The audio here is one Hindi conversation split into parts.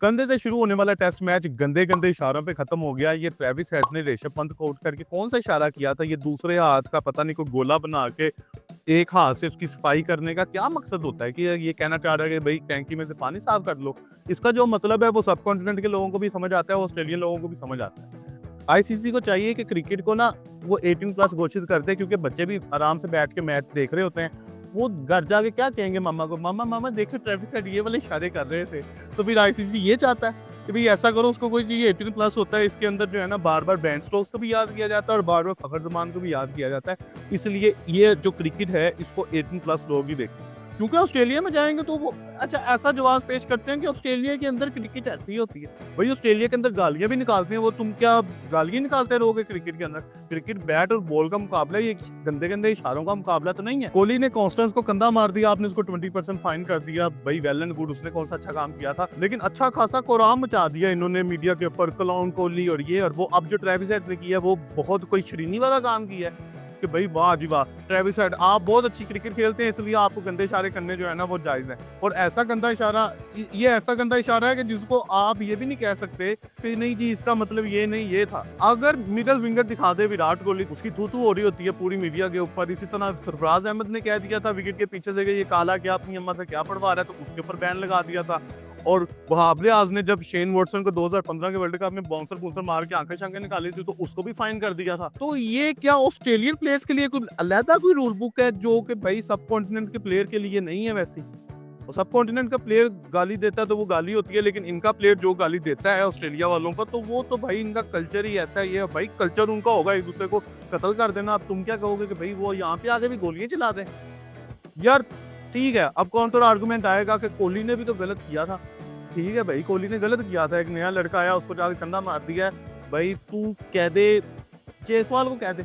कंधे से शुरू होने वाला टेस्ट मैच गंदे गंदे इशारों पे खत्म हो गया। ये ट्रेविस हेड ने ऋषभ पंत को आउट करके कौन सा इशारा किया था? ये दूसरे हाथ का पता नहीं कोई गोला बना के एक हाथ से उसकी सफाई करने का क्या मकसद होता है? कि ये कहना चाह रहा है कि भाई टैंकी में से पानी साफ कर लो। इसका जो मतलब है वो सब कॉन्टिनेंट के लोगों को भी समझ आता है, ऑस्ट्रेलियन लोगों को भी समझ आता है। आईसीसी को चाहिए कि क्रिकेट को ना वो 18 प्लस घोषित कर दे, क्योंकि बच्चे भी आराम से बैठ के मैच देख रहे होते हैं। वो घर जाके क्या कहेंगे मामा को, मामा मामा देखो ट्रेविस हेड ये वाले इशारे कर रहे थे। तो फिर आईसीसी ये चाहता है कि भाई ऐसा करो, उसको कोई ये 18 प्लस होता है, इसके अंदर जो है ना बार बार बेन स्टोक्स को भी याद किया जाता है और बार बार फखर जमान को भी याद किया जाता है। इसलिए ये जो क्रिकेट है इसको 18 प्लस लोग ही देखते हैं। क्योंकि ऑस्ट्रेलिया में जाएंगे तो वो अच्छा ऐसा जवाब पेश करते हैं कि ऑस्ट्रेलिया के अंदर क्रिकेट ऐसी ही होती है। भाई ऑस्ट्रेलिया के अंदर गालियां भी निकालते हैं, वो तुम क्या गालियां निकालते रहोगे क्रिकेट के अंदर? क्रिकेट बैट और बॉल का मुकाबला, ये गंदे गंदे इशारों का मुकाबला तो नहीं है। कोहली ने कॉन्स्टेंस को कंधा मार दिया, आपने उसको 20% फाइन कर दिया। भाई वेल एंड गुड, उसने कौन सा अच्छा काम किया था, लेकिन अच्छा खासा कोराम मचा दिया इन्होंने मीडिया के ऊपर, क्लाउन कोहली और ये और वो। अब जो ट्रेविस हेड ने किया वो बहुत कोई श्रीनी वाला काम किया है कि भाई वाह जी वाह ट्रेविस हेड आप बहुत अच्छी क्रिकेट खेलते हैं, इसलिए आपको गंदे इशारे करने जो है ना वो जायज है। और ऐसा गंदा इशारा, ये ऐसा गंदा इशारा है कि जिसको आप ये भी नहीं कह सकते कि नहीं जी इसका मतलब ये नहीं ये था। अगर मिडल विंगर दिखा दे विराट कोहली, उसकी थू थू हो रही होती है पूरी मीडिया के ऊपर। इसी तरह सरफराज अहमद ने कह दिया था विकेट के पीछे से ये काला क्या अपनी अम्मा से क्या पढ़वा रहा है, तो उसके ऊपर बैन लगा दिया था। और वहाबले आज ने जब शेन वॉटसन को 2015 के वर्ल्ड कप में बाउंसर बूंसर मार के आंखें शांखें निकाली थी, तो उसको भी फाइन कर दिया था। तो ये क्या ऑस्ट्रेलियन प्लेयर्स के लिए कोई अलहदा कोई रूल बुक है जो कि भाई सब कॉन्टिनेंट के प्लेयर के लिए नहीं है? वैसी और सब कॉन्टिनेंट का प्लेयर गाली देता है तो वो गाली होती है, लेकिन इनका प्लेयर जो गाली देता है ऑस्ट्रेलिया वालों को, तो वो तो भाई इनका कल्चर ही ऐसा ही है। भाई कल्चर उनका होगा एक दूसरे को कत्ल कर देना। अब तुम क्या कहोगे कि भाई वो यहाँ पे आके भी गोलियां चला दें? यार ठीक है, अब कौन तो आर्गूमेंट आएगा कि कोहली ने भी तो गलत किया था। ठीक है भाई, कोहली ने गलत किया था, एक नया लड़का आया उसको जाके कंधा मार दिया है। भाई तू कह दे, जायसवाल को कह दे,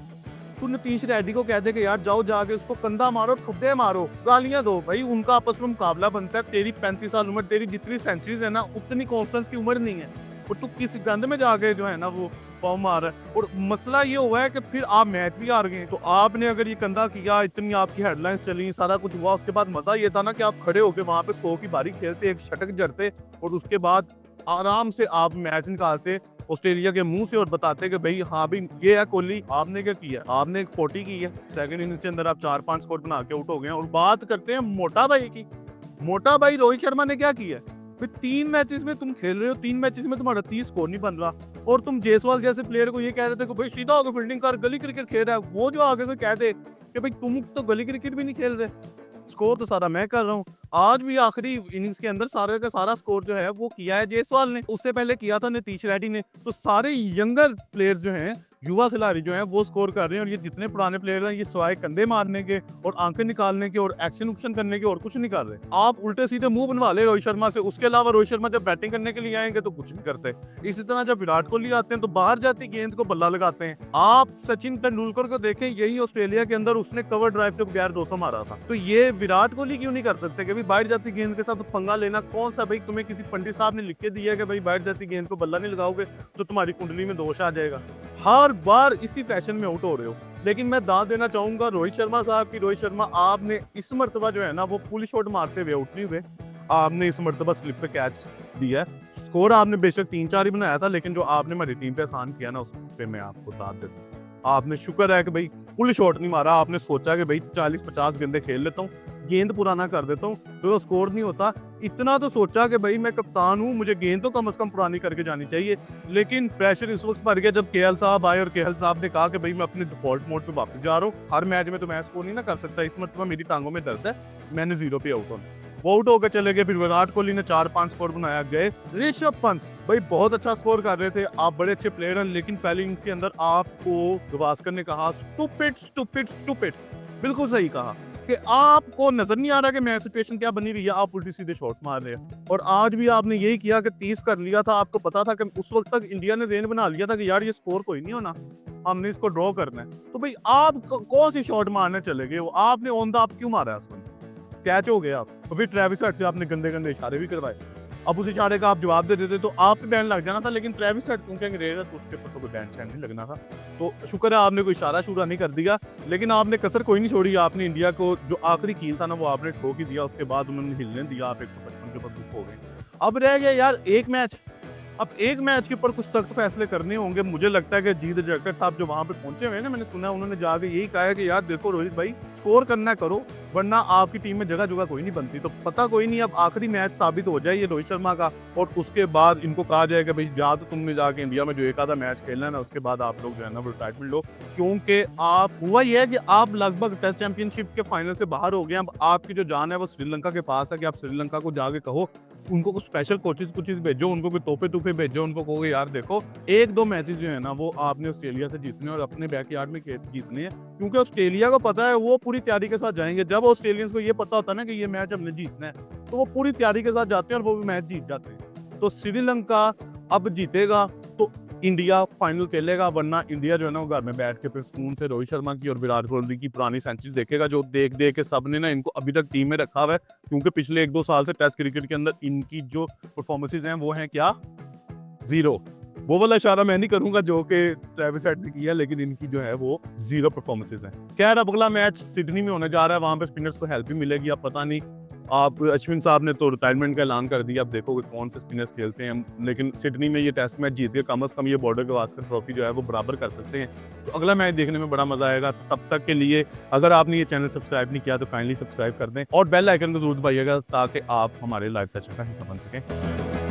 तू नीतीश रेड्डी को कह दे कि यार जाओ जाके उसको कंधा मारो, ठुड्डे मारो, गालियां दो। भाई उनका आपस में मुकाबला बनता है। तेरी 35 साल उम्र, तेरी जितनी सेंचुरीज है ना उतनी कॉन्स्टेंस की उम्र नहीं है, और तू किस गंद में जाके जो है ना वो पाव मार रहा है। और मसला ये हुआ है कि फिर आप मैच भी हार गए। तो आपने अगर ये कंधा किया, इतनी आपकी हेडलाइंस चली, सारा कुछ हुआ, उसके बाद मजा ये था ना कि आप खड़े होके वहां पे 100 की बारी खेलते, एक शतक जड़ते, और उसके बाद आराम से आप मैच निकालते ऑस्ट्रेलिया के मुंह से और बताते कि भाई हाँ भाई ये है कोहली। आपने क्या किया? आपने एक 40 की है, सेकंड इनिंग्स के अंदर आप 4-5 स्कोर बना के आउट हो गए। और बात करते हैं मोटा भाई की। मोटा भाई रोहित शर्मा ने क्या किया? फिर 3 मैचेस में तुम खेल रहे हो, 3 मैचेस में तुम्हारा 30 स्कोर नहीं बन रहा, और तुम जायसवाल जैसे प्लेयर को ये कह रहे थे कि भाई सीधा होकर फील्डिंग कर, गली क्रिकेट खेल रहा है। वो जो आगे से कहते कि भाई तुम तो गली क्रिकेट भी नहीं खेल रहे, स्कोर तो सारा मैं कर रहा हूँ। आज भी आखिरी इनिंग्स के अंदर सारे का सारा स्कोर जो है वो किया है जायसवाल ने, उससे पहले किया था नीतीश रेड्डी ने। तो सारे यंगर प्लेयर्स जो हैं, युवा खिलाड़ी जो हैं वो स्कोर कर रहे हैं, और ये जितने पुराने प्लेयर हैं ये सिवाय कंधे मारने के और आंखें निकालने के और एक्शन उक्शन करने के और कुछ नहीं कर रहे। आप उल्टे सीधे मुंह बनवा ले रोहित शर्मा से, उसके अलावा रोहित शर्मा जब बैटिंग करने के लिए आएंगे तो कुछ नहीं करते। इसी तरह जब विराट कोहली आते हैं तो बाहर जाती गेंद को बल्ला लगाते हैं। आप सचिन तेंदुलकर को देखें, यही ऑस्ट्रेलिया के अंदर उसने कवर ड्राइव के बगैर 200 मारा था। तो ये विराट कोहली क्यों नहीं कर सकते कि बाहर जाती गेंद के साथ पंगा लेना? कौन सा भाई तुम्हें किसी पंडित साहब ने लिख के दिया कि भाई बाहर जाती गेंद को बल्ला नहीं लगाओगे तो तुम्हारी कुंडली में दोष आ जाएगा? हर बार इसी फैशन में आउट हो रहे हो। लेकिन मैं दाद देना चाहूंगा रोहित शर्मा साहब की। रोहित शर्मा आपने इस मर्तबा जो है ना वो पुल शॉट मारते हुए आउट नहीं हुए, आपने इस मर्तबा स्लिप पे कैच दिया है। स्कोर आपने बेशक 3-4 ही बनाया था, लेकिन जो आपने हमारी टीम पे एहसान किया ना उस पे मैं आपको दाद देता हूँ। आपने शुक्र है कि भाई पुल शॉट नहीं मारा, आपने सोचा कि भाई 40-50 गेंदे खेल लेता हूँ, गेंद पुराना कर देता हूँ तो स्कोर नहीं होता। इतना तो सोचा कि भाई मैं कप्तान हूँ, मुझे गेंद तो कम से कम पुरानी करके जानी चाहिए। लेकिन प्रेशर इस वक्त पड़ गया जब केएल साहब आए और केएल साहब ने कहा कि भाई मैं अपने डिफॉल्ट मोड पे वापस जा रहा हूँ, हर मैच में तो मैं स्कोर नहीं ना कर सकता, इस मतलब मेरी टांगों में दर्द है, मैंने 0 पे आउट होना। वो आउट होकर चले गए। फिर विराट कोहली ने 4-5 स्कोर बनाया। गए ऋषभ पंत, भाई बहुत अच्छा स्कोर कर रहे थे, आप बड़े अच्छे प्लेयर हैं, लेकिन पहले इनिंग्स के अंदर आपको गवास्कर ने कहा स्टूपिड स्टूपिड स्टूपिड, बिल्कुल सही कहा कि आपको नजर नहीं आ रहा कि मैच सिचुएशन क्या बनी रही है, आप उल्टी सीधे शॉट मार रहे हैं। और आज भी आपने यही किया कि 30 कर लिया था, आपको पता था कि उस वक्त तक इंडिया ने ज़हन बना लिया था कि यार ये स्कोर कोई नहीं होना, हमने इसको ड्रॉ करना है। तो भाई आप कौन सी शॉट मारने चले गए हो? आपने ऑन द आप क्यों मारा? कैच हो गया आप। तो फिर ट्रेविस हेड से आपने गंदे गंदे इशारे भी करवाए। अब उस इशारे का आप जवाब दे देते तो आप पे बैन लग जाना था, लेकिन ट्रेविस हेड क्योंकि अंग्रेज है तो उसके ऊपर तो कोई बैन शैन नहीं लगना था। तो शुक्र है आपने कोई इशारा शुरा नहीं कर दिया, लेकिन आपने कसर कोई नहीं छोड़ी। आपने इंडिया को जो आखिरी कील था ना वो आपने ठोक ही दिया, उसके बाद उन्होंने हिलने दिया, आप 155 के ऊपर बुक हो गए। अब रह गया यार एक मैच। अब एक मैच के ऊपर कुछ सख्त फैसले करने होंगे। मुझे लगता है कि जीत जाखड़ साहब जो वहां पे पहुंचे हुए हैं ना, मैंने सुना उन्होंने जाके यही कहा है कि यार देखो रोहित भाई, स्कोर करना करो, वरना आपकी टीम में जगह जगह कोई नहीं बनती। तो पता कोई नहीं, अब आखिरी मैच साबित हो जाए ये रोहित शर्मा का, और उसके बाद इनको कहा जाएगा भाई या तो तुमने जाके इंडिया में जो एक आधा मैच खेलना है ना, उसके बाद आप लोग जो है ना रिटायरमेंट लो। क्योंकि आप हुआ ये है कि आप लगभग टेस्ट चैंपियनशिप के फाइनल से बाहर हो गए। अब आपकी जो जान है वो श्रीलंका के पास है कि आप श्रीलंका को जाके कहो, उनको कुछ स्पेशल कोचेस कुचेस भेजो, उनको कोई तोहफे भेजो, उनको कहो यार देखो एक दो मैचेस जो है ना वो आपने ऑस्ट्रेलिया से जीतने और अपने बैकयार्ड में जीतने हैं। क्योंकि ऑस्ट्रेलिया को पता है, वो पूरी तैयारी के साथ जाएंगे। जब ऑस्ट्रेलियंस को ये पता होता है ना कि ये मैच हमने जीतना है, तो वो पूरी तैयारी के साथ जाते हैं और वो भी मैच जीत जाते हैं। तो श्रीलंका अब जीतेगा तो इंडिया फाइनल खेलेगा, वरना इंडिया जो है ना वो घर में बैठ के फिर सुकून से रोहित शर्मा की और विराट कोहली की पुरानी सेंचुरीज देखेगा, जो देख देख के सबने ना इनको अभी तक टीम में रखा हुआ है। क्योंकि पिछले एक दो साल से टेस्ट क्रिकेट के अंदर इनकी जो परफॉर्मेंसेज हैं वो हैं क्या, जीरो। वो वाला इशारा मैं नहीं करूंगा जो कि ट्रेविस हेड ने किया, लेकिन इनकी जो है वो जीरो परफॉर्मेंसेज हैं। खैर अब अगला मैच सिडनी में होने जा रहा है, वहां पे स्पिनर्स को हेल्प भी मिलेगी। अब पता नहीं, आप अश्विन साहब ने तो रिटायरमेंट का ऐलान कर दिया, अब देखोगे कौन से स्पिनर्स खेलते हैं। लेकिन सिडनी में ये टेस्ट मैच जीत के कम से कम ये बॉर्डर गवास्कर ट्रॉफी जो है वो बराबर कर सकते हैं। तो अगला मैच देखने में बड़ा मजा आएगा। तब तक के लिए अगर आपने ये चैनल सब्सक्राइब नहीं किया तो काइंडली सब्सक्राइब कर दें और बेल आइकन को जरूर दबाइएगा, ताकि आप हमारे लाइव सेशन का हिस्सा बन सकें।